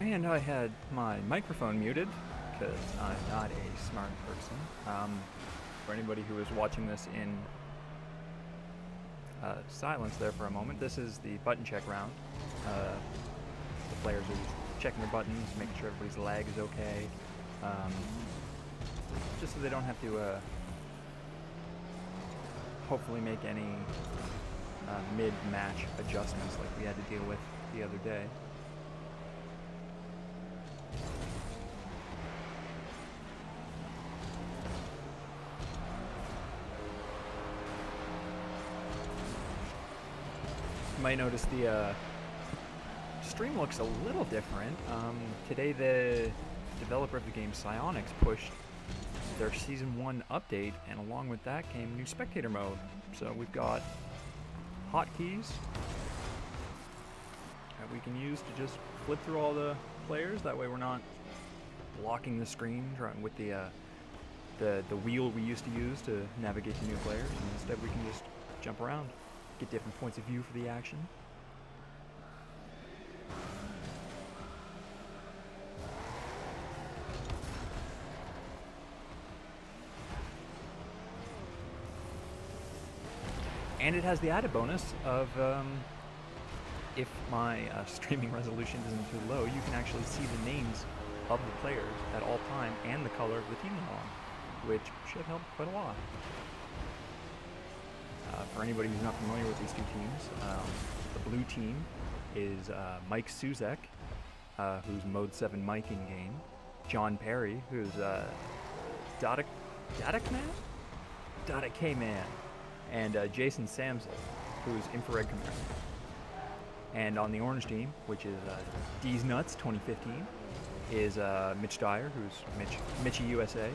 And I had my microphone muted because I'm not a smart person. For anybody who is watching this in silence there for a moment, this is the button check round. The players are checking their buttons, making sure everybody's lag is okay, just so they don't have to hopefully make any mid-match adjustments like we had to deal with the other day. You might notice the stream looks a little different. Today the developer of the game, Psyonix, pushed their Season 1 update, and along with that came new spectator mode. So we've got hotkeys that we can use to just flip through all the players. That way we're not blocking the screen with the wheel we used to use to navigate the new players, and instead we can just jump around, get different points of view for the action. And it has the added bonus of if my streaming resolution isn't too low, you can actually see the names of the players at all time and the color of the team they're on, which should help quite a lot. For anybody who's not familiar with these two teams, the blue team is Mike Suzek, who's Mode 7 Mike in-game, John Perry, who's Dada K-Man, and Jason Samsel, who's Infrared Commander. And on the orange team, which is D's Nuts 2015, is Mitch Dyer, who's Mitchy USA,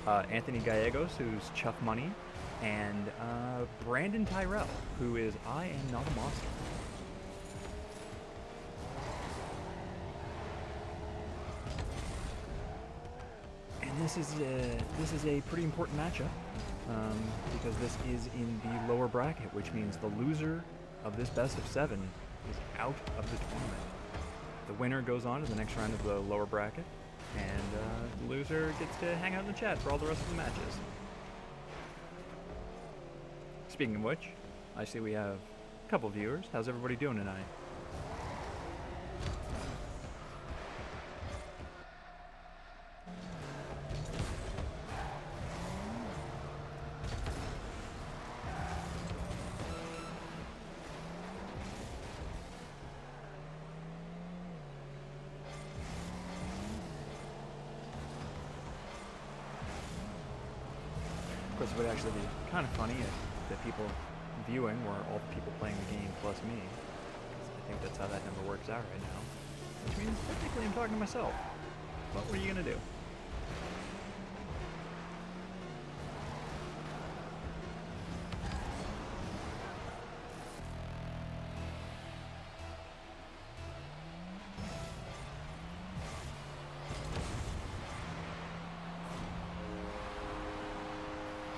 Anthony Gallegos, who's Chuff Money, and Brandon Tyrell, who is I Am Not a Monster. And this is a pretty important matchup. Because this is in the lower bracket, which means the loser of this best of 7 is out of the tournament. The winner goes on to the next round of the lower bracket, and the loser gets to hang out in the chat for all the rest of the matches. Speaking of which, I see we have a couple viewers. How's everybody doing tonight? Of course, it would actually be kind of funny if the people viewing were all the people playing the game plus me. I think that's how that number works out right now. Which means technically I'm talking to myself. But what are you going to do?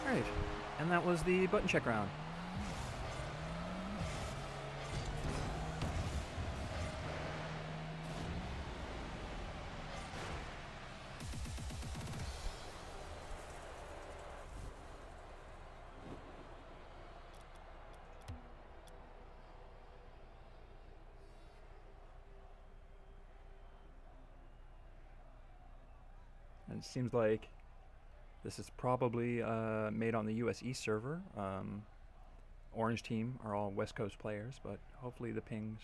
Alright, and that was the button check round. And it seems like this is probably made on the US East server. Orange team are all West Coast players, but hopefully the pings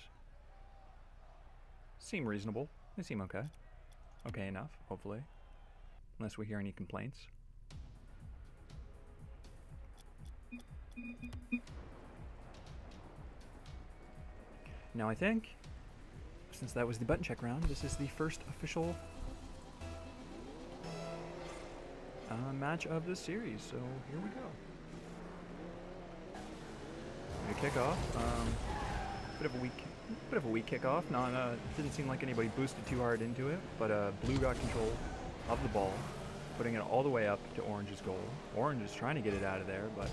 seem reasonable. They seem okay. Okay enough, hopefully. Unless we hear any complaints. Now I think, since that was the button check round, this is the first official match of this series, so here we go. Gonna kick off. Bit of a weak kickoff. Didn't seem like anybody boosted too hard into it, but blue got control of the ball, putting it all the way up to orange's goal. Orange is trying to get it out of there, but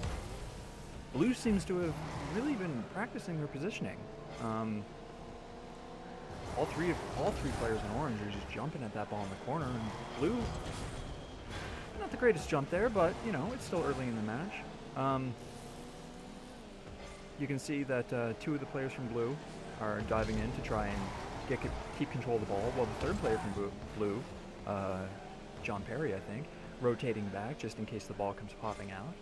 blue seems to have really been practicing their positioning. all three players in orange are just jumping at that ball in the corner, and blue, not the greatest jump there, but you know, it's still early in the match. You can see that two of the players from blue are diving in to try and keep control of the ball, while the third player from blue, John Perry, I think, rotating back just in case the ball comes popping out.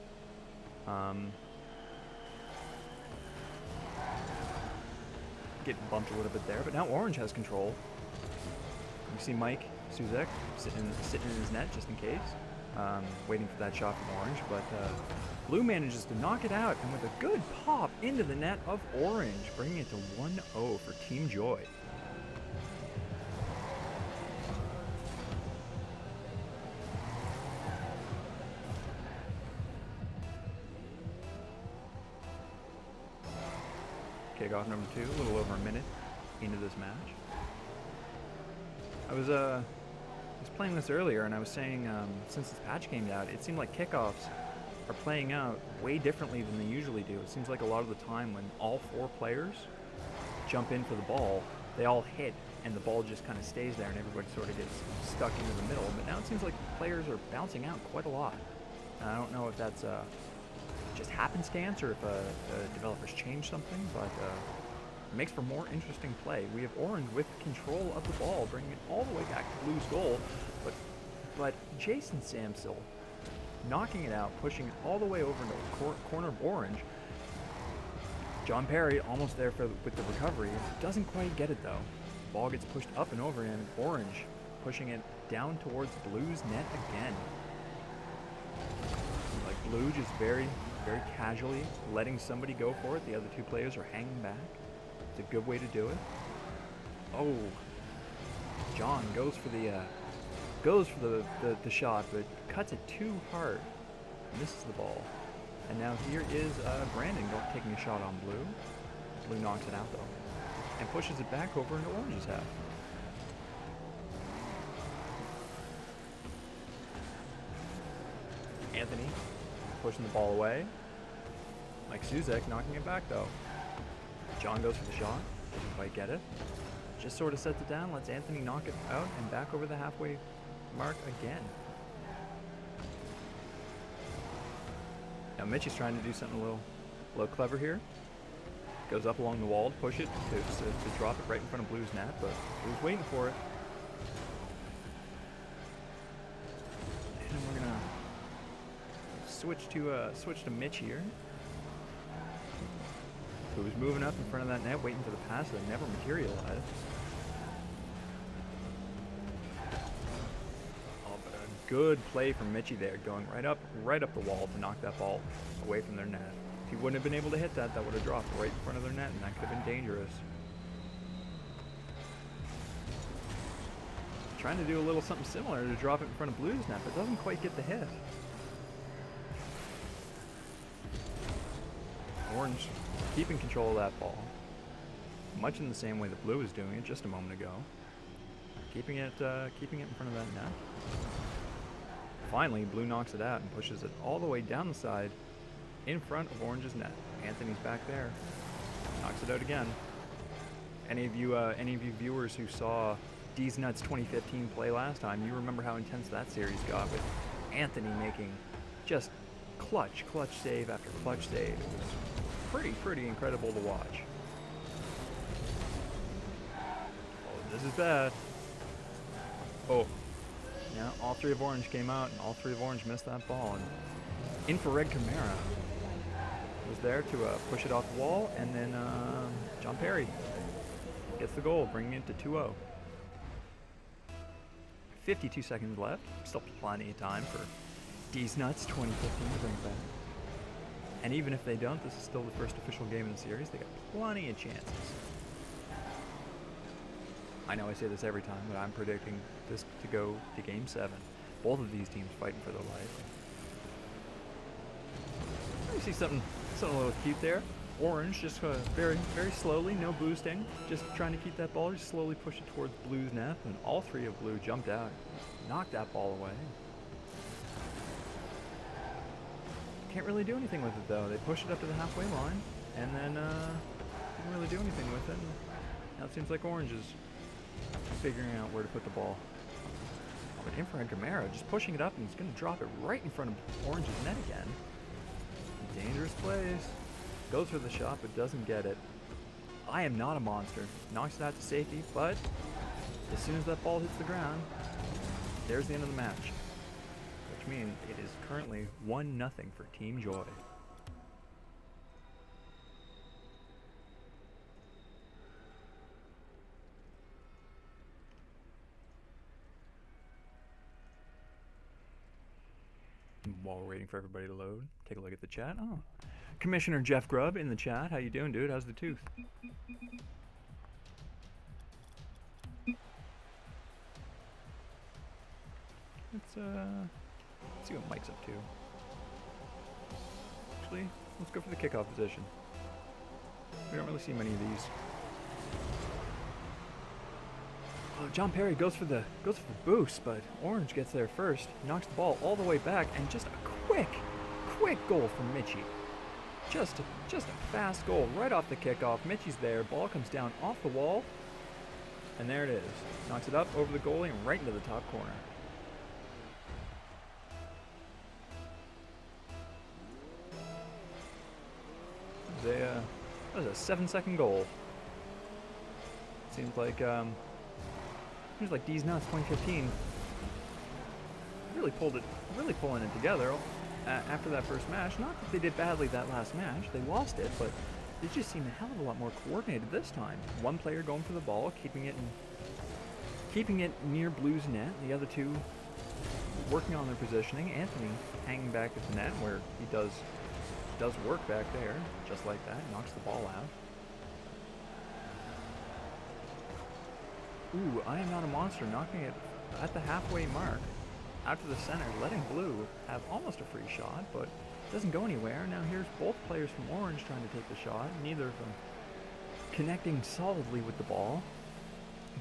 Getting bumped a little bit there, but now orange has control. You see Mike Suzek sitting in his net just in case, waiting for that shot from orange, but blue manages to knock it out, and with a good pop into the net of orange, bringing it to 1-0 for Team Joy. Kickoff number 2, a little over a minute into this match. I was playing this earlier, and I was saying since this patch came out, it seemed like kickoffs are playing out way differently than they usually do. It seems like a lot of the time when all 4 players jump in for the ball, they all hit, and the ball just kind of stays there, and everybody sort of gets stuck into the middle. But now it seems like players are bouncing out quite a lot. And I don't know if that's just happenstance or if the developers changed something, but it makes for more interesting play. We have orange with control of the ball, bringing it all the way back to blue's goal, but Jason Samsel knocking it out, pushing it all the way over into the corner of orange. John Perry almost there with the recovery, doesn't quite get it though. Ball gets pushed up and over, and orange pushing it down towards blue's net again. Like blue just very casually letting somebody go for it. The other 2 players are hanging back. It's a good way to do it. Oh, John goes for the shot, but cuts it too hard. Misses the ball. And now here is Brandon taking a shot on blue. Blue knocks it out though, and pushes it back over into orange's half. Anthony pushing the ball away. Mike Suzek knocking it back though. John goes for the shot, doesn't quite get it. Just sort of sets it down, lets Anthony knock it out, and back over the halfway mark again. Now Mitch is trying to do something a little clever here. Goes up along the wall to push it, to drop it right in front of Blue's net, but Blue's waiting for it. And we're gonna switch to Mitch here, who was moving up in front of that net, waiting for the pass that never materialized. Oh, but a good play from Mitchie there, going right up the wall to knock that ball away from their net. If he wouldn't have been able to hit that, that would have dropped right in front of their net, and that could have been dangerous. Trying to do a little something similar to drop it in front of Blue's net, but doesn't quite get the hit. Orange keeping control of that ball, much in the same way that Blue was doing it just a moment ago. Keeping it in front of that net. Finally, Blue knocks it out and pushes it all the way down the side in front of Orange's net. Anthony's back there, knocks it out again. Any of you viewers who saw D's Nuts 2015 play last time, you remember how intense that series got, with Anthony making just clutch save after clutch save. It was pretty incredible to watch. Oh, this is bad. Oh, yeah, all 3 of Orange came out, and all 3 of Orange missed that ball. And Infrared Chimera was there to push it off the wall, and then John Perry gets the goal, bringing it to 2-0. 52 seconds left. Still plenty of time for D's Nuts 2015 to bring it back. And even if they don't, this is still the first official game in the series. They got plenty of chances. I know I say this every time, but I'm predicting this to go to Game 7. Both of these teams fighting for their life. You see something a little cute there. Orange just very slowly, no boosting, just trying to keep that ball, just slowly push it towards Blue's net, and all 3 of Blue jumped out, knocked that ball away. Can't really do anything with it though. They pushed it up to the halfway line, and then didn't really do anything with it. Now it seems like Orange is figuring out where to put the ball. But Infrared Gamera just pushing it up, and he's going to drop it right in front of Orange's net again. Dangerous place. Goes for the shot, but doesn't get it. I am not a monster. Knocks it out to safety, but as soon as that ball hits the ground, there's the end of the match. Which means it is currently 1-0 for Team Joy. While we're waiting for everybody to load, take a look at the chat. Oh, Commissioner Jeff Grubb in the chat. How you doing, dude? How's the tooth? Let's see what Mike's up to. Actually, let's go for the kickoff position. We don't really see many of these. Oh, John Perry goes for the boost, but Orange gets there first. Knocks the ball all the way back, and just a quick goal from Mitchie. Just a fast goal right off the kickoff. Mitchie's there. Ball comes down off the wall, and there it is. Knocks it up over the goalie and right into the top corner. That was a 7-second goal. Seems like D's Nuts 2015 really pulling it together after that first match. Not that they did badly that last match, they lost it, but they just seemed a hell of a lot more coordinated this time. One player going for the ball, keeping it near Blue's net, the other two working on their positioning. Anthony hanging back at the net where he does work back there, just like that, knocks the ball out. Ooh, I am not a monster, knocking it at the halfway mark, out to the center, letting Blue have almost a free shot, but doesn't go anywhere. Now here's both players from Orange trying to take the shot, neither of them connecting solidly with the ball.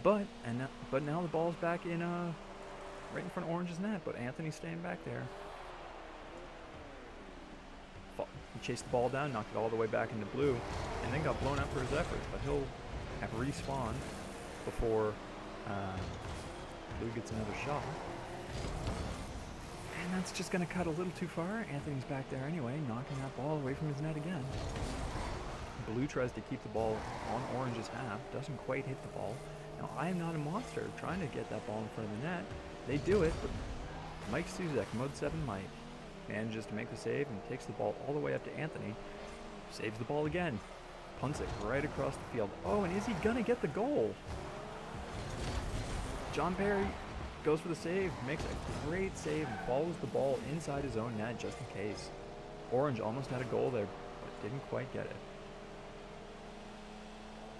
But now the ball's back in right in front of Orange's net, but Anthony's staying back there. He chased the ball down, knocked it all the way back into Blue, and then got blown up for his efforts, but he'll have respawned before Blue gets another shot. And that's just going to cut a little too far. Anthony's back there anyway, knocking that ball away from his net again. Blue tries to keep the ball on Orange's half, doesn't quite hit the ball. Now, I am not a monster trying to get that ball in front of the net. They do it, but Mike Suzak, Mode 7 Mike, manages to make the save and takes the ball all the way up to Anthony. Saves the ball again. Punts it right across the field. Oh, and is he going to get the goal? John Perry goes for the save, makes a great save, and follows the ball inside his own net just in case. Orange almost had a goal there, but didn't quite get it.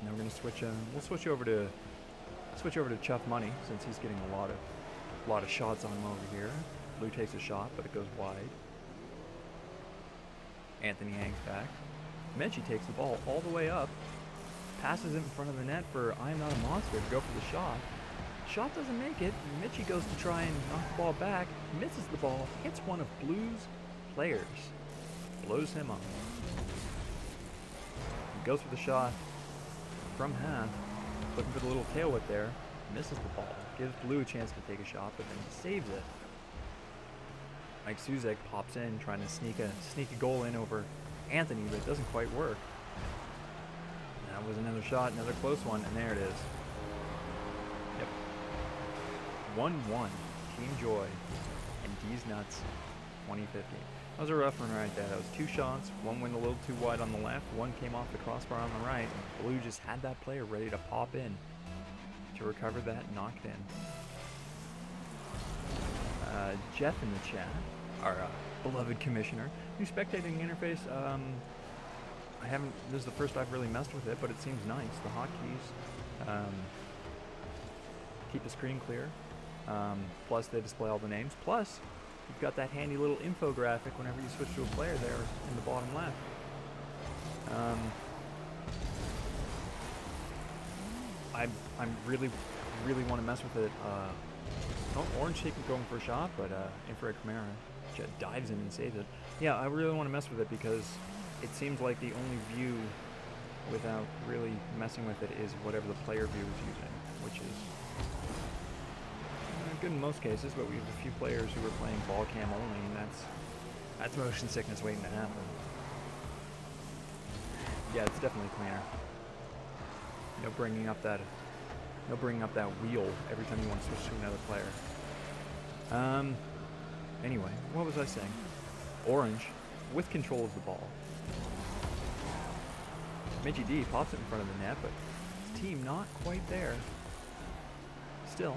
Now we're going to switch. We'll switch over to Chuff Money since he's getting a lot of shots on him over here. Blue takes a shot, but it goes wide. Anthony hangs back. Menchie takes the ball all the way up, passes it in front of the net for I Am Not a Monster to go for the shot. Shot doesn't make it. Mitchie goes to try and knock the ball back, misses the ball, hits one of Blue's players, blows him up. He goes for the shot from half, looking for the little tail whip there, misses the ball, gives Blue a chance to take a shot, but then he saves it. Mike Suzak pops in, trying to sneak a goal in over Anthony, but it doesn't quite work. That was another shot, another close one, and there it is. Yep. 1-1, Team Joy and D's Nuts 2015. That was a rough one right there. That was two shots. One went a little too wide on the left, one came off the crossbar on the right. Blue just had that player ready to pop in to recover that knocked in. Jeff in the chat, our beloved commissioner. New spectating interface, this is the first I've really messed with it, but it seems nice. The hotkeys keep the screen clear, plus they display all the names, plus you've got that handy little infographic whenever you switch to a player there in the bottom left. I really want to mess with it. Oh, Orange going for a shot, but Infrared Chimera dives in and saves it. Yeah, I really want to mess with it because it seems like the only view without really messing with it is whatever the player view is using, which is good in most cases, but we have a few players who are playing ball cam only, and that's motion sickness waiting to happen. Yeah, it's definitely cleaner. No bringing up that wheel every time you want to switch to another player. Anyway, what was I saying? Orange, with control of the ball. Mitchie D pops it in front of the net, but his team not quite there. Still.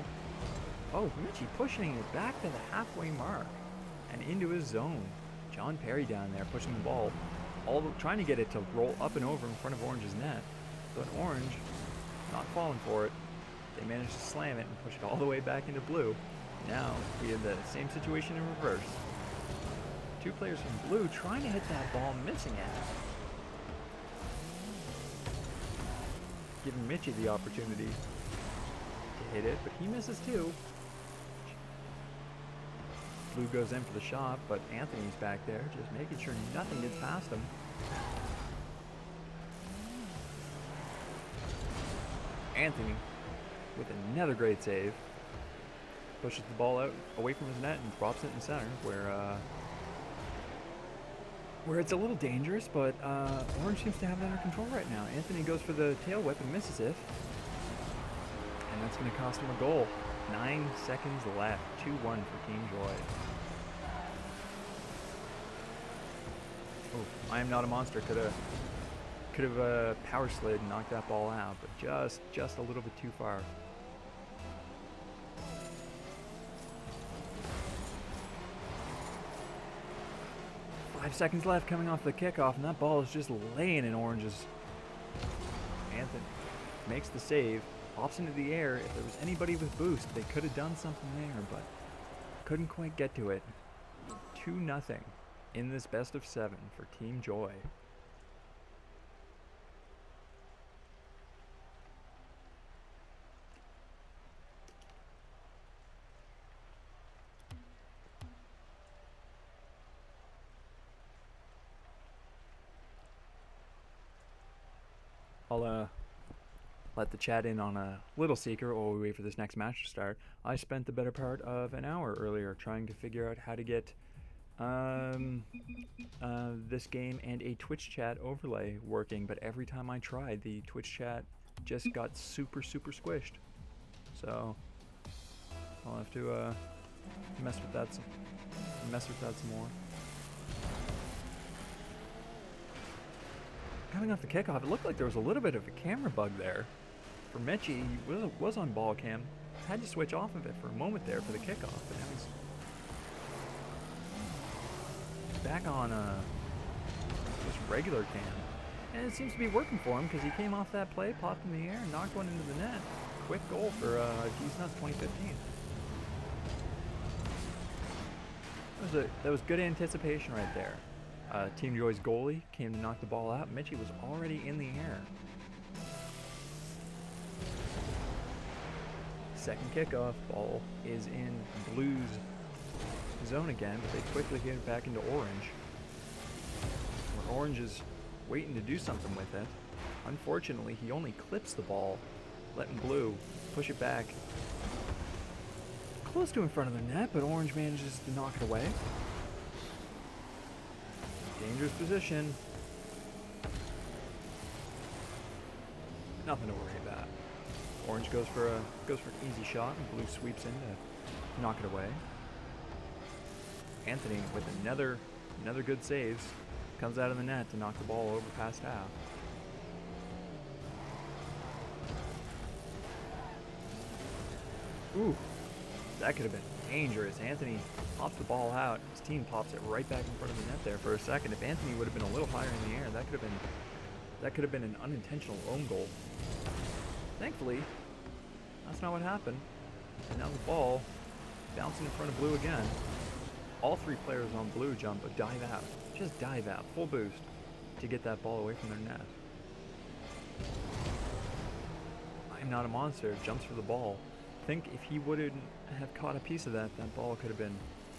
Oh, Mitchie pushing it back to the halfway mark and into his zone. John Perry down there pushing the ball, trying to get it to roll up and over in front of Orange's net. But Orange, not falling for it, they managed to slam it and push it all the way back into blue. Now we have the same situation in reverse. Two players from blue trying to hit that ball, missing it. Giving Mitchie the opportunity to hit it, but he misses too. Blue goes in for the shot, but Anthony's back there, just making sure nothing gets past him. Anthony, with another great save, pushes the ball out away from his net and drops it in center, where it's a little dangerous, but Orange seems to have it under control right now. Anthony goes for the tail whip and misses it, and that's going to cost him a goal. 9 seconds left, 2-1 for Team Joy. Oh, I am not a monster. Could have power slid and knocked that ball out, but just a little bit too far. Five seconds left coming off the kickoff, and that ball is just laying in Orange's. Anthony makes the save, pops into the air. If there was anybody with boost, they could have done something there, but couldn't quite get to it. 2-0 in this best of 7 for Team Joy. I'll let the chat in on a little secret while we wait for this next match to start. I spent the better part of an hour earlier trying to figure out how to get this game and a Twitch chat overlay working, but every time I tried, the Twitch chat just got super squished. So I'll have to mess with that some more. Coming off the kickoff, it looked like there was a little bit of a camera bug there. For Mitchie, he was on ball cam. Had to switch off of it for a moment there for the kickoff, but now he's back on just regular cam. And it seems to be working for him because he came off that play, popped in the air, and knocked one into the net. Quick goal for D's Nuts 2015. That was good anticipation right there. Team Joy's goalie came to knock the ball out. Mitchie was already in the air. Second kickoff, ball is in Blue's zone again, but they quickly get it back into Orange. Where Orange is waiting to do something with it. Unfortunately, he only clips the ball, letting Blue push it back close to in front of the net, but Orange manages to knock it away. Dangerous position. Nothing to worry about. Orange goes for an easy shot, and Blue sweeps in to knock it away. Anthony with another good saves comes out of the net to knock the ball over past half. Ooh, that could have been dangerous. Anthony pops the ball out. His team pops it right back in front of the net there for a second. If Anthony would have been a little higher in the air, that could have been an unintentional own goal. Thankfully, that's not what happened. And now the ball bouncing in front of Blue again. All three players on Blue jump, but dive out. Just dive out, full boost, to get that ball away from their net. I'm not a monster, jumps for the ball. Think if he wouldn't have caught a piece of that ball could have been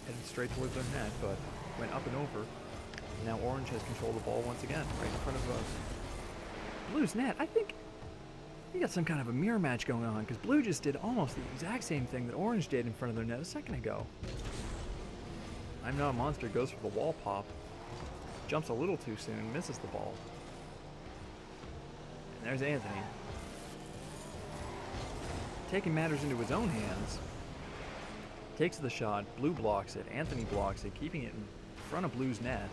headed straight towards their net, but went up and over. Now Orange has control of the ball once again, right in front of us. Blue's net, I think we got some kind of a mirror match going on, because Blue just did almost the exact same thing that Orange did in front of their net a second ago. I'm Not a Monster goes for the wall pop. Jumps a little too soon, misses the ball. And there's Anthony. Taking matters into his own hands. Takes the shot, Blue blocks it, Anthony blocks it, keeping it in front of Blue's net.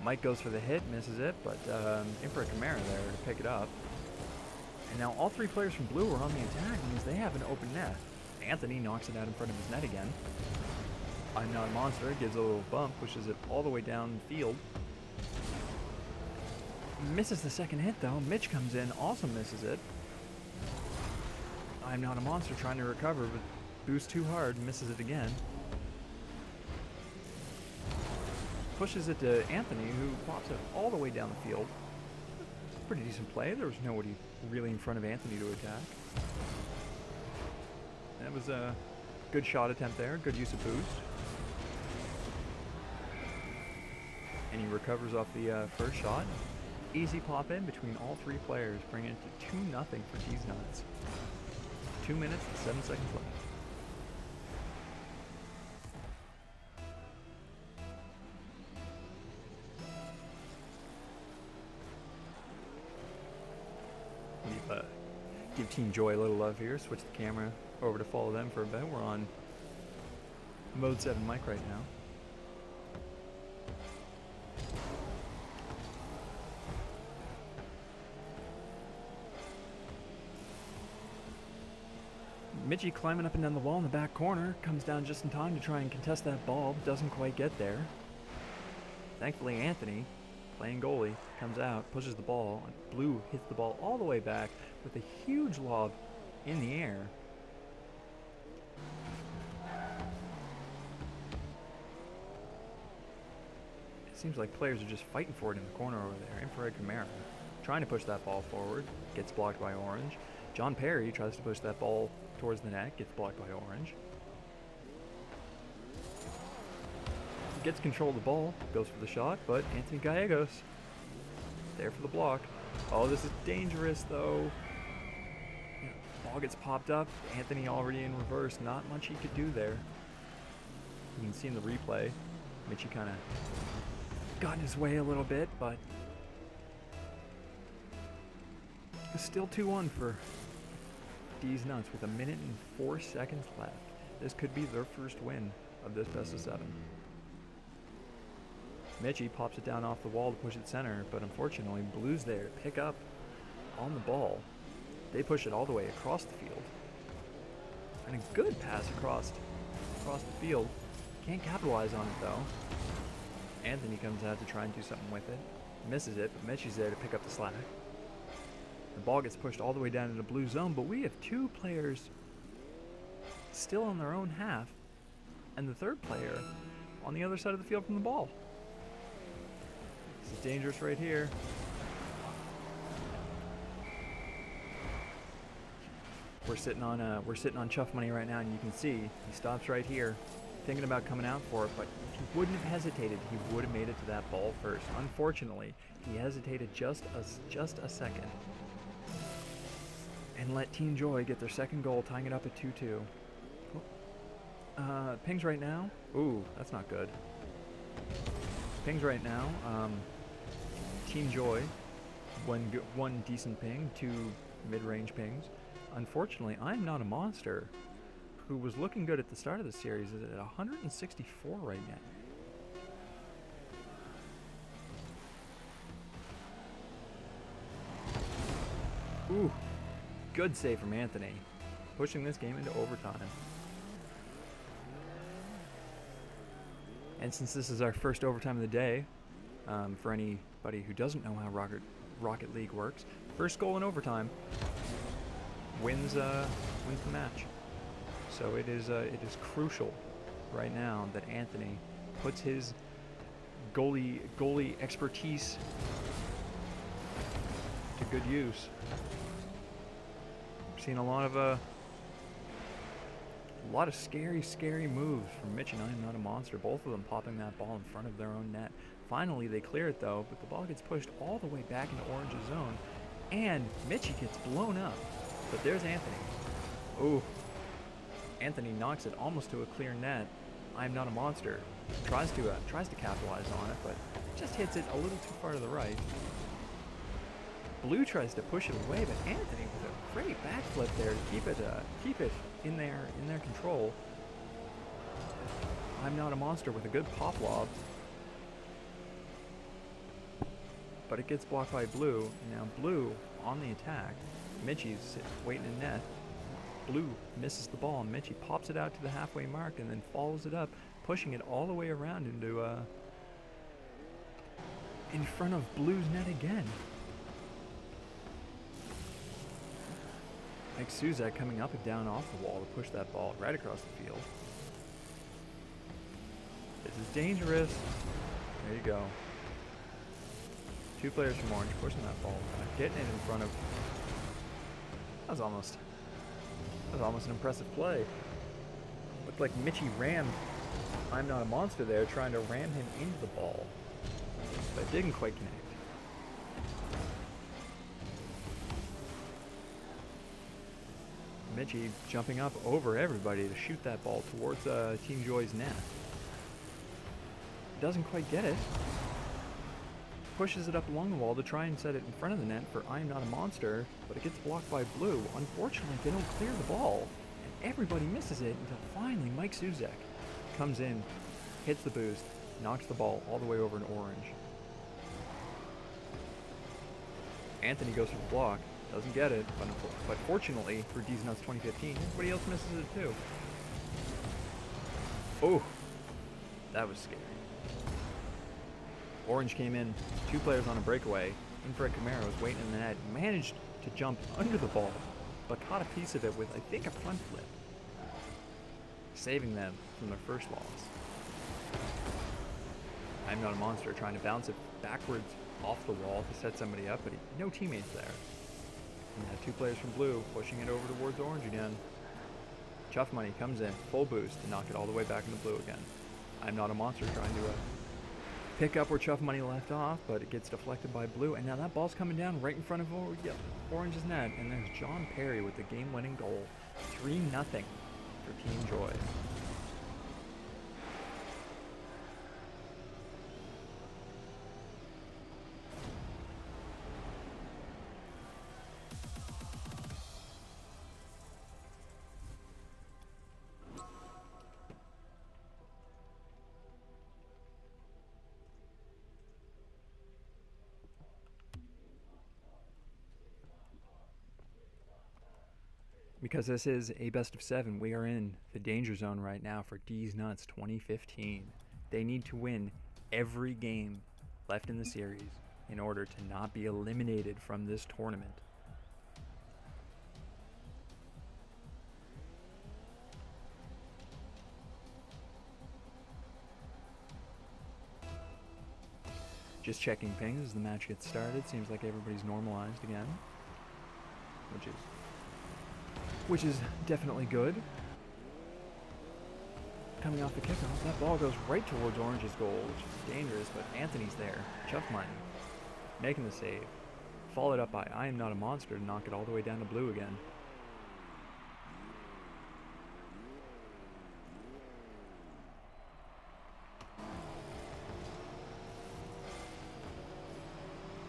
Mike goes for the hit, misses it, but Infrared Chimera there to pick it up. And now all three players from Blue are on the attack, means they have an open net. Anthony knocks it out in front of his net again. I'm Not a Monster gives a little bump, pushes it all the way down the field. Misses the second hit though. Mitch comes in, also misses it. I'm Not a Monster trying to recover, but boosts too hard, misses it again. Pushes it to Anthony, who pops it all the way down the field. Pretty decent play. There was nobody really in front of Anthony to attack. That was a good shot attempt there, good use of boost. And he recovers off the first shot. Easy pop in between all three players, bringing it to 2-0 for D's Nuts. 2 minutes and 7 seconds left. Give Team Joy a little love here. Switch the camera over to follow them for a bit. We're on mode 7 mic right now. Mitchie climbing up and down the wall in the back corner, comes down just in time to try and contest that ball, doesn't quite get there. Thankfully Anthony, playing goalie, comes out, pushes the ball, and Blue hits the ball all the way back with a huge lob in the air. It seems like players are just fighting for it in the corner over there. Infrared Chimera trying to push that ball forward, gets blocked by Orange. John Perry tries to push that ball towards the net, gets blocked by Orange. Gets control of the ball, goes for the shot, but Anthony Gallegos there for the block. Oh, this is dangerous though. Ball gets popped up, Anthony already in reverse, not much he could do there. You can see in the replay, Mitchie kind of got in his way a little bit, but it's still 2-1 for D's Nuts with 1 minute and 4 seconds left. This could be their first win of this best of 7. Mitchie pops it down off the wall to push it center, but unfortunately Blue's there to pick up on the ball. They push it all the way across the field. And a good pass across the field. Can't capitalize on it though. Anthony comes out to try and do something with it. Misses it, but Mitchie's there to pick up the slack. The ball gets pushed all the way down into the Blue zone, but we have 2 players still on their own half, and the third player on the other side of the field from the ball. This is dangerous right here. We're sitting on Chuff money right now, and you can see he stops right here, thinking about coming out for it, but if he wouldn't have hesitated, he would have made it to that ball first. Unfortunately, he hesitated just a second, and let Team Joy get their second goal, tying it up at 2-2. Pings right now. Ooh, that's not good. Pings right now. Team Joy, one decent ping, 2 mid-range pings. Unfortunately, I'm Not a Monster, who was looking good at the start of the series, is at 164 right now. Ooh, good save from Anthony, pushing this game into overtime. And since this is our first overtime of the day, for anybody who doesn't know how Rocket League works, first goal in overtime wins the match. So it is crucial right now that Anthony puts his goalie expertise to good use. We've seen a lot of scary moves from Mitch and I'm Not a Monster, both of them popping that ball in front of their own net. Finally they clear it though, but the ball gets pushed all the way back into Orange's zone, And Mitchie gets blown up. But there's Anthony. Ooh. Anthony knocks it almost to a clear net. I'm Not a Monster tries to capitalize on it, but just hits it a little too far to the right. Blue tries to push it away, but Anthony with a great backflip there to keep it in their control. I'm Not a Monster with a good pop lob, but it gets blocked by Blue. And now Blue on the attack. Mitchie's waiting in net. Blue misses the ball, and Mitchie pops it out to the halfway mark and then follows it up, pushing it all the way around into in front of Blue's net again. Mike Suzak coming up and down off the wall to push that ball right across the field. This is dangerous. There you go. Two players from Orange pushing that ball back, getting it in front of. That was almost an impressive play. Looked like Mitchie rammed I'm Not a Monster there, trying to ram him into the ball, but it didn't quite connect. Mitchie jumping up over everybody to shoot that ball towards Team Joy's net. Doesn't quite get it. Pushes it up along the wall to try and set it in front of the net for I'm Not a Monster, but it gets blocked by Blue. Unfortunately, they don't clear the ball, and everybody misses it until finally Mike Suzak comes in, hits the boost, knocks the ball all the way over an Orange. Anthony goes for the block, doesn't get it, but fortunately for D's Nuts 2015, everybody else misses it too. Oh, that was scary. Orange came in, two players on a breakaway. Infrared Camaro was waiting in the net, managed to jump under the ball, but caught a piece of it with, I think, a front flip, saving them from their first loss. I'm Not a Monster trying to bounce it backwards off the wall to set somebody up, but no teammates there. And two players from Blue pushing it over towards Orange again. Chuff Money comes in, full boost to knock it all the way back into Blue again. I'm Not a Monster trying to pick up where Chuff Money left off, but it gets deflected by Blue, and now that ball's coming down right in front of Orange's net, and there's John Perry with the game-winning goal. 3-0 for Team Joy. Because this is a best of 7, we are in the danger zone right now for D's Nuts 2015. They need to win every game left in the series in order to not be eliminated from this tournament. Just checking pings as the match gets started. Seems like everybody's normalized again, which is definitely good. Coming off the kickoff, that ball goes right towards Orange's goal, which is dangerous, but Anthony's there. Chuff Money making the save. Followed up by I Am Not a Monster to knock it all the way down to Blue again.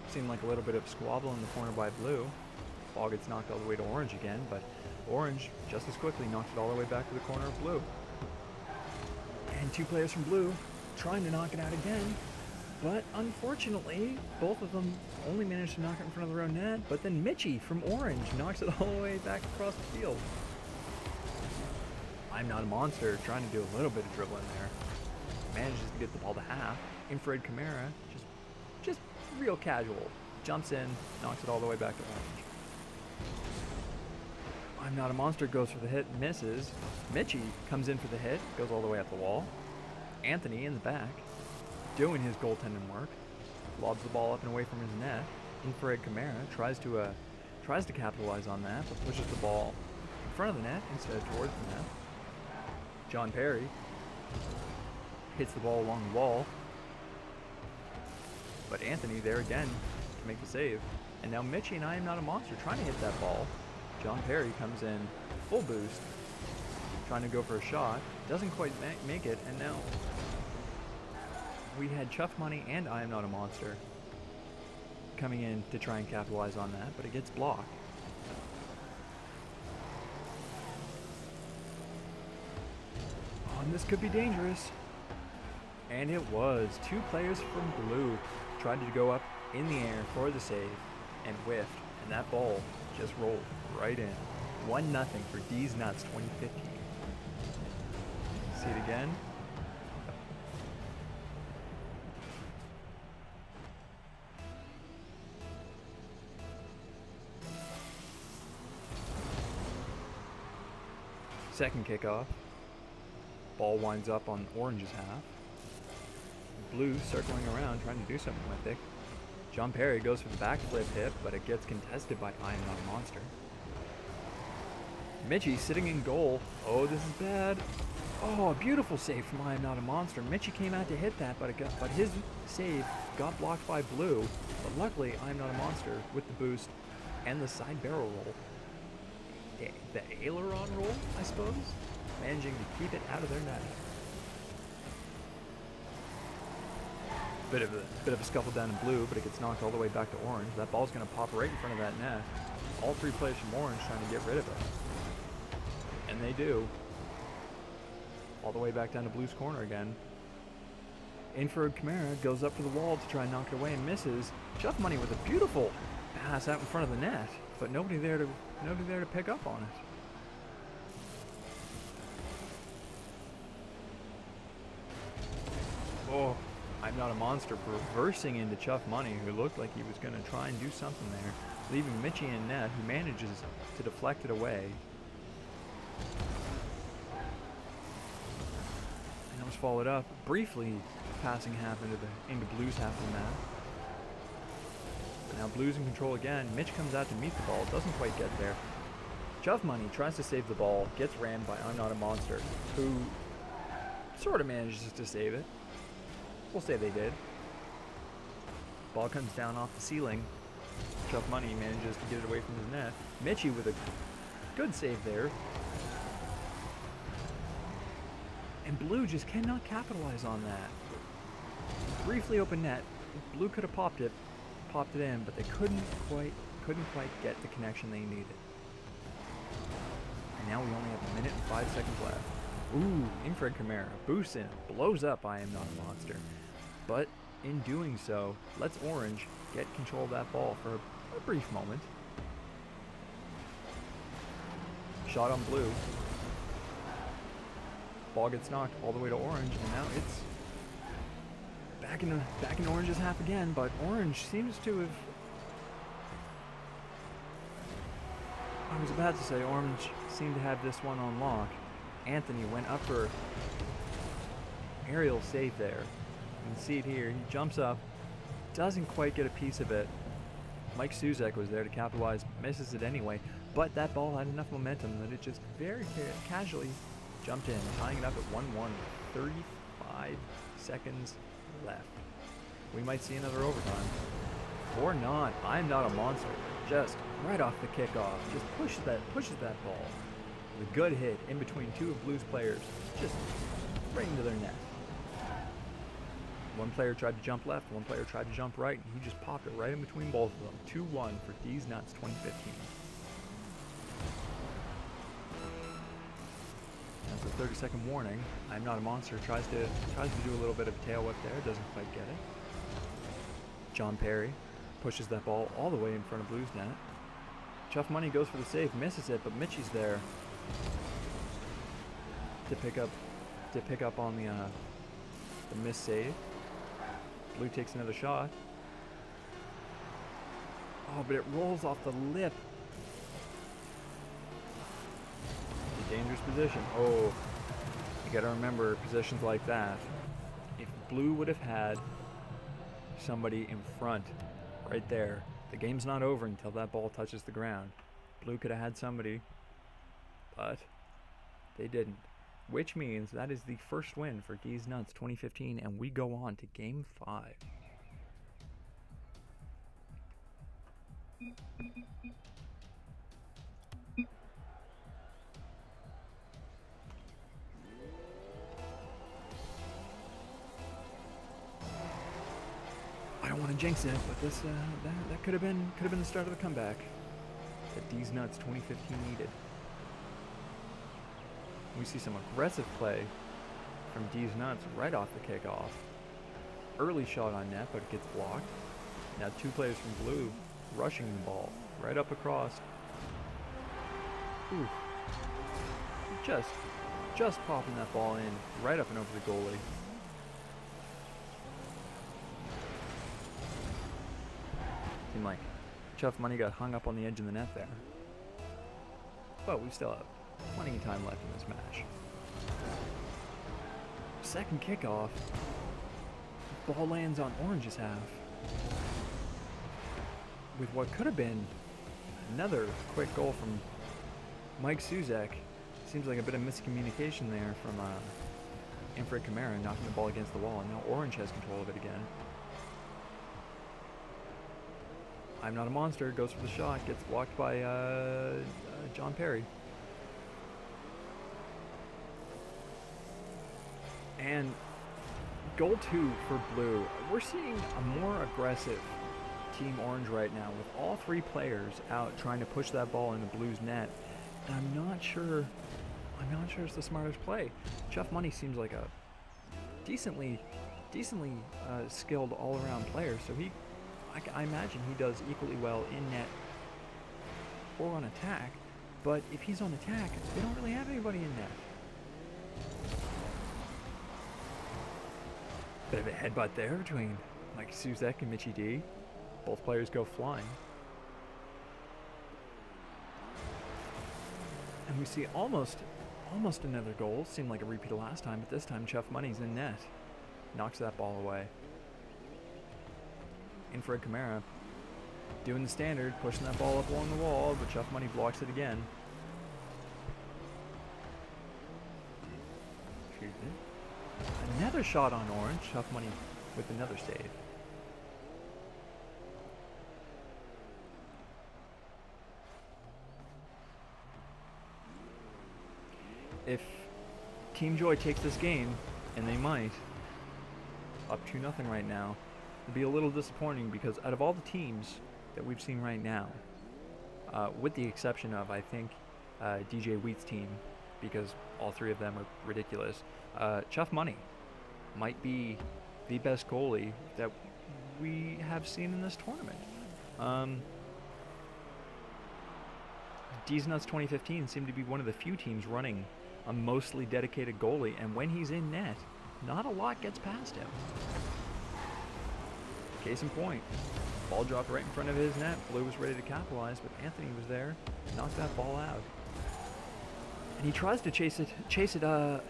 Seemed like a little bit of squabble in the corner by Blue. Ball gets knocked all the way to Orange again, but Orange just as quickly knocks it all the way back to the corner of Blue. And two players from Blue trying to knock it out again, but unfortunately both of them only managed to knock it in front of their own net, but then Mitchie from Orange knocks it all the way back across the field. I'm Not a Monster trying to do a little bit of dribbling there. Manages to get the ball to half. Infrared Chimera just real casual. Jumps in, knocks it all the way back to Orange. I'm Not a Monster goes for the hit, misses. Mitchie comes in for the hit, goes all the way up the wall. Anthony in the back, doing his goaltending work, lobs the ball up and away from his net. Infrared Chimera tries to capitalize on that, but pushes the ball in front of the net instead of towards the net. John Perry hits the ball along the wall, but Anthony there again to make the save. And now Mitchie and I Am Not a Monster trying to hit that ball. John Perry comes in full boost, trying to go for a shot. Doesn't quite make it, and now we had Chuff Money and I Am Not a Monster coming in to try and capitalize on that, but it gets blocked. Oh, and this could be dangerous. And it was. Two players from blue tried to go up in the air for the save and whiffed, and that ball just rolled right in. 1-0 for D's Nuts 2015. See it again. Second kickoff. Ball winds up on Orange's half. Blue circling around, trying to do something with it. John Perry goes for the backflip hit, but it gets contested by I Am Not a Monster. Mitchie sitting in goal. Oh, this is bad. Oh, a beautiful save from I Am Not a Monster. Mitchie came out to hit that, but his save got blocked by Blue. But luckily, I Am Not a Monster with the boost and the side barrel roll. The aileron roll, I suppose? Managing to keep it out of their net. Bit of a scuffle down in Blue, but it gets knocked all the way back to Orange. That ball's going to pop right in front of that net. All three players from Orange trying to get rid of it. And they do. All the way back down to Blue's corner again. Infrared Chimera goes up to the wall to try and knock it away and misses. Chuff Money with a beautiful pass out in front of the net, but nobody there to pick up on it. Oh, I'm Not a Monster reversing into Chuff Money, who looked like he was going to try and do something there, leaving Mitchie in net, who manages to deflect it away. And that was followed up, briefly passing half into Blue's half of the net. Now Blue's in control again. Mitch comes out to meet the ball, doesn't quite get there. Chuff Money tries to save the ball, gets rammed by I'm Not a Monster, who sort of manages to save it. We'll say they did. Ball comes down off the ceiling. Chuff Money manages to get it away from his net. Mitchie with a good save there. And Blue just cannot capitalize on that. Briefly open net. Blue could have popped it in, but they couldn't quite get the connection they needed. And now we only have 1 minute and 5 seconds left. Ooh, Infrared Chimera boosts in, blows up I Am Not a Monster. But in doing so, lets Orange get control of that ball for a brief moment. Shot on Blue. Ball gets knocked all the way to Orange, and now it's back in Orange's half again, but Orange seems to have... I was about to say Orange seemed to have this one on lock. Anthony went up for aerial save there. You can see it here. He jumps up, doesn't quite get a piece of it. Mike Suzek was there to capitalize, misses it anyway, but that ball had enough momentum that it just very casually jumped in, tying it up at 1-1 with 35 seconds left. We might see another overtime. Or not. I'm Not a Monster. Just right off the kickoff. Just pushes that ball. With a good hit in between two of Blue's players. Just right into their net. One player tried to jump left, one player tried to jump right, and he just popped it right in between both of them. 2-1 for D's Nuts 2015. That's a 30-second warning. I'm Not a Monster tries to do a little bit of a tail whip there, doesn't quite get it. John Perry pushes that ball all the way in front of Blue's net. Chuff Money goes for the save, misses it, but Mitchie's there to pick up on the missed save. Blue takes another shot. Oh, but it rolls off the lip. It's a dangerous position. Oh, you gotta remember positions like that. If Blue would have had somebody in front, right there, the game's not over until that ball touches the ground. Blue could have had somebody, but they didn't. Which means that is the first win for D's Nuts 2015, and we go on to Game 5. I don't want to jinx it, but this that could have been the start of a comeback that D's Nuts 2015 needed. We see some aggressive play from D's Nuts right off the kickoff. Early shot on net, but it gets blocked. Now two players from blue rushing the ball right up across. Ooh. Just popping that ball in right up and over the goalie. Seemed like Chuff Money got hung up on the edge of the net there. But we still have plenty of time left in this match. Second kickoff. Ball lands on Orange's half. With what could have been another quick goal from Mike Suzek. Seems like a bit of miscommunication there from Infrared Chimera knocking the ball against the wall, and now Orange has control of it again. I'm Not a Monster goes for the shot, gets blocked by John Perry. And goal 2 for Blue. We're seeing a more aggressive Team Orange right now with all three players out trying to push that ball into Blue's net. And I'm not sure it's the smartest play. Chuff Money seems like a decently skilled all-around player, so I imagine he does equally well in net or on attack. But if he's on attack, they don't really have anybody in net. Bit of a headbutt there between Mike Suzek and Mitchie D. Both players go flying. And we see almost another goal. Seemed like a repeat of last time, but this time Chuff Money's in net. Knocks that ball away. Infrared Chimera doing the standard, pushing that ball up along the wall, but Chuff Money blocks it again. Another shot on Orange. Chuff Money with another save. If Team Joy takes this game, and they might, up 2-0 right now, it'd be a little disappointing because out of all the teams that we've seen right now, with the exception of, I think, DJ Wheat's team, because all three of them are ridiculous, Chuff Money might be the best goalie that we have seen in this tournament. D's Nuts 2015 seemed to be one of the few teams running a mostly dedicated goalie, and when he's in net, not a lot gets past him. Case in point, ball dropped right in front of his net. Blue was ready to capitalize, but Anthony was there, knocked that ball out. And he tries to chase it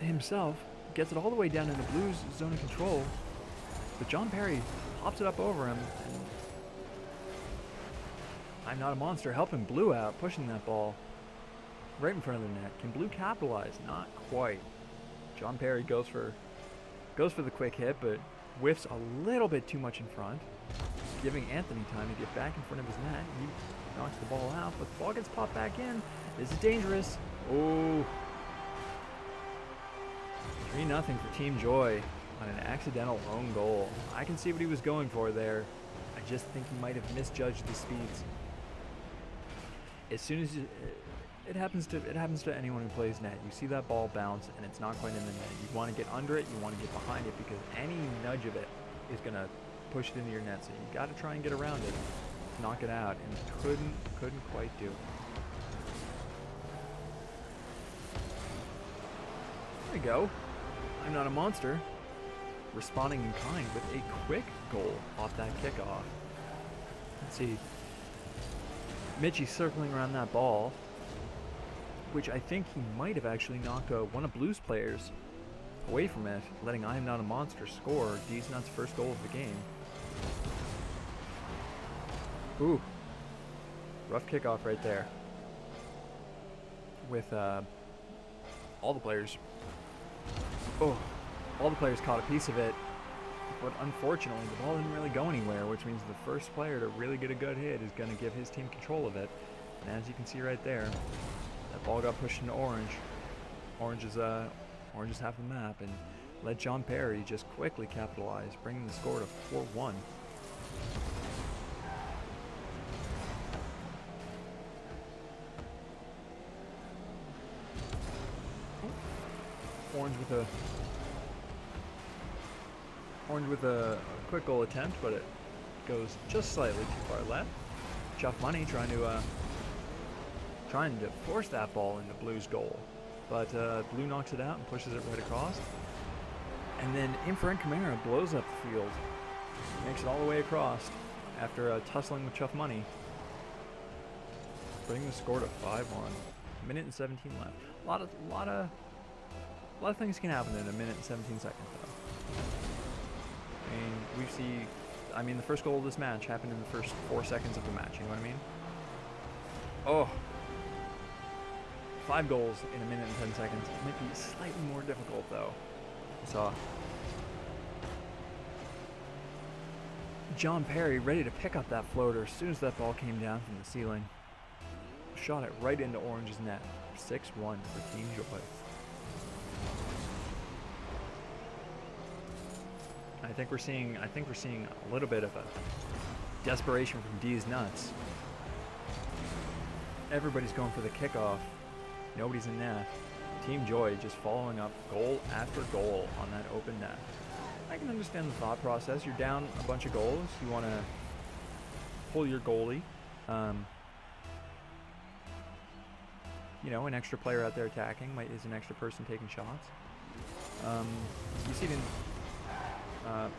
himself, gets it all the way down into Blue's zone of control, but John Perry pops it up over him, and I'm Not a Monster helping Blue out, pushing that ball right in front of the net. Can Blue capitalize? Not quite. John Perry goes for the quick hit, but whiffs a little bit too much in front, giving Anthony time to get back in front of his net. He knocks the ball out, but the ball gets popped back in. This is dangerous. Oh. 3-0 for Team Joy on an accidental own goal. I can see what he was going for there. I just think he might have misjudged the speeds. As soon as it happens to anyone who plays net, you see that ball bounce and it's not quite in the net. You want to get under it, you want to get behind it, because any nudge of it is going to push it into your net. So you got to try and get around it, knock it out, and couldn't quite do it. There we go. I'm Not a Monster, responding in kind with a quick goal off that kickoff. Let's see. Mitchie circling around that ball, which I think he might have actually knocked one of Blue's players away from it, letting I'm Not a Monster score D's Nuts' first goal of the game. Ooh. Rough kickoff right there. With all the players. Oh, all the players caught a piece of it, But unfortunately, the ball didn't really go anywhere, which means the first player to really get a good hit is going to give his team control of it. And as you can see right there, that ball got pushed into orange. Orange is half the map, and let John Perry just quickly capitalize, bringing the score to 4-1. Orange with a quick goal attempt, but it goes just slightly too far left. Chuff Money trying to force that ball into Blue's goal, but Blue knocks it out and pushes it right across. And then Infrared Chimera blows up the field, makes it all the way across after tussling with Chuff Money, bringing the score to 5-1. Minute and 17 left. A lot of things can happen in a minute and 17 seconds, though. I mean, the first goal of this match happened in the first 4 seconds of the match, you know what I mean? Oh. 5 goals in a minute and 10 seconds. It might be slightly more difficult, though. Saw John Perry ready to pick up that floater as soon as that ball came down from the ceiling. Shot it right into Orange's net. 6-1 for Team Joy. I think we're seeing a little bit of a desperation from D's Nuts. Everybody's going for the kickoff. Nobody's in net. Team Joy just following up goal after goal on that open net. I can understand the thought process. You're down a bunch of goals. You want to pull your goalie. You know, an extra player out there attacking is an extra person taking shots. You see it in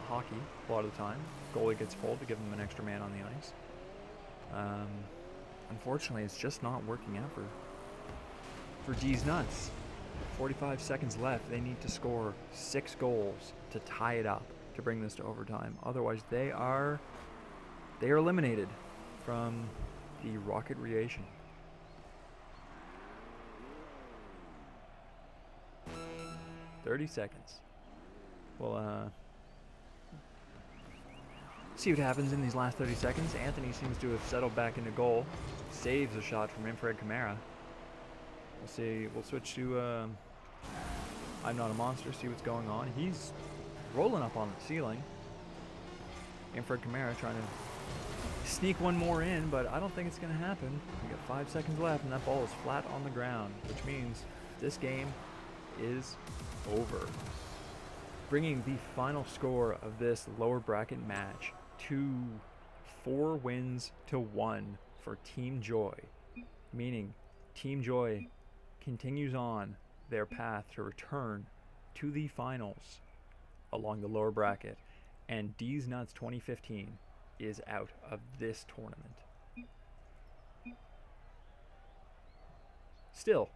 hockey a lot of the time. Goalie gets pulled to give them an extra man on the ice. Unfortunately, it's just not working out for D's Nuts. 45 seconds left. They need to score 6 goals to tie it up to bring this to overtime. Otherwise, they are eliminated from the Rocketreational. 30 seconds. Well, see what happens in these last 30 seconds. Anthony seems to have settled back into goal. Saves a shot from Infrared Chimera. We'll see. We'll switch to I'm Not a Monster. See what's going on. He's rolling up on the ceiling. Infrared Chimera trying to sneak one more in, but I don't think it's going to happen. We got 5 seconds left, and that ball is flat on the ground, which means this game is over. Bringing the final score of this lower bracket match to 4 wins to 1 for Team Joy, meaning Team Joy continues on their path to return to the finals along the lower bracket, and D's Nuts 2015 is out of this tournament. Still,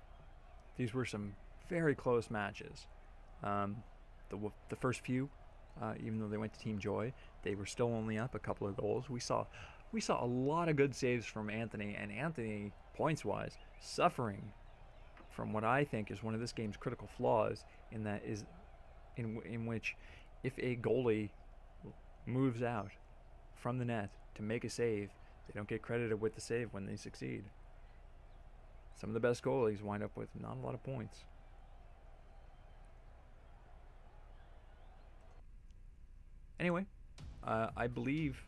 these were some very close matches. The first few, even though they went to Team Joy, they were still only up a couple of goals. We saw a lot of good saves from Anthony, and Anthony, points-wise, suffering from what I think is one of this game's critical flaws, in which if a goalie moves out from the net to make a save, they don't get credited with the save when they succeed. Some of the best goalies wind up with not a lot of points. Anyway, I believe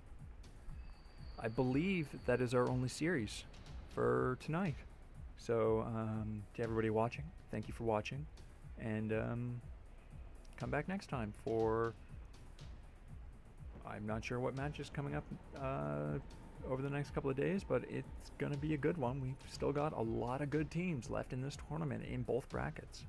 that is our only series for tonight. So, to everybody watching, thank you for watching, and come back next time for, I'm not sure what match is coming up over the next couple of days, but it's going to be a good one. We've still got a lot of good teams left in this tournament in both brackets.